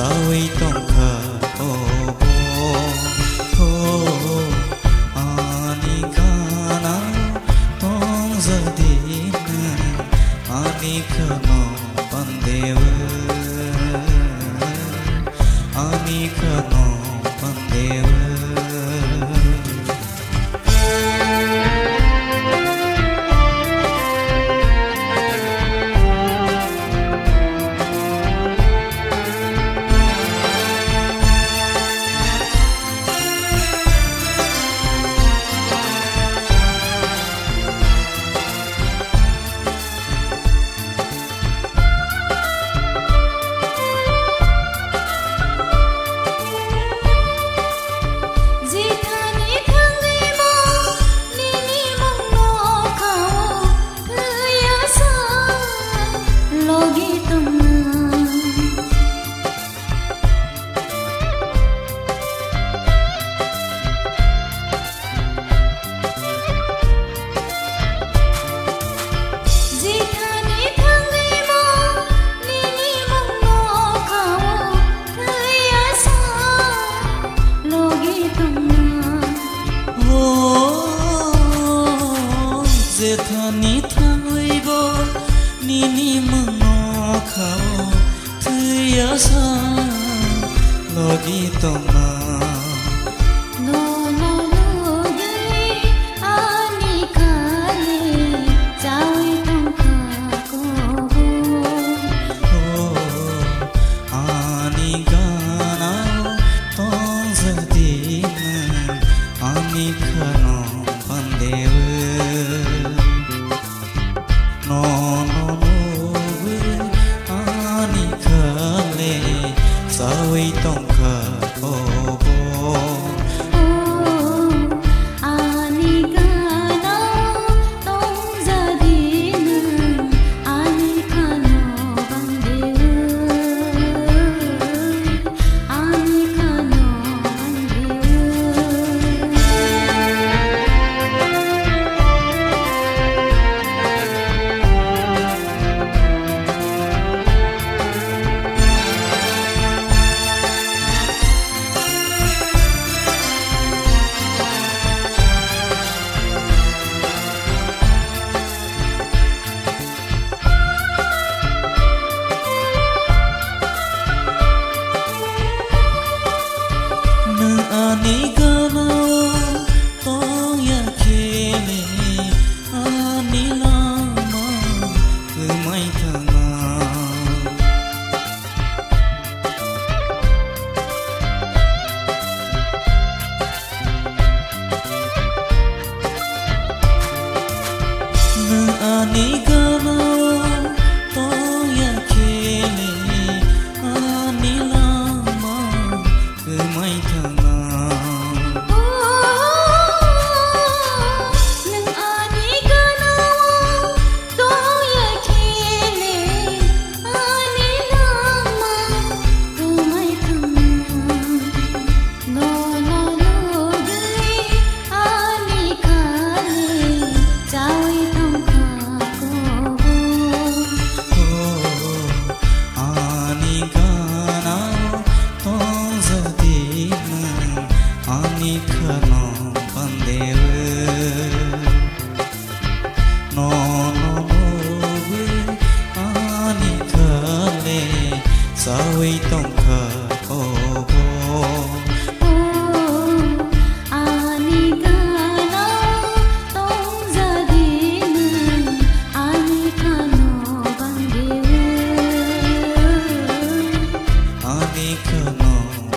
sawi tong kha obo ani kana tong zadina ani khano pandewa ani khano pandewa Thani thangui bo nini mano khao thuya sa logi toma no no logi ani khale jawi tum kha ko ani gana tong zadina ani khano pandewa no no no we ani khale sawi tong kha obo ani gana tong zadina ani khano bandewa ani khano ani gana tong ya khele ani lama kumai thanga ani gana tong ya khele ani lama kumai thanga ani khano pandewa no no no we ani khale sawi tong kha obo ani gana tong zadina ani khano bandewa ani khano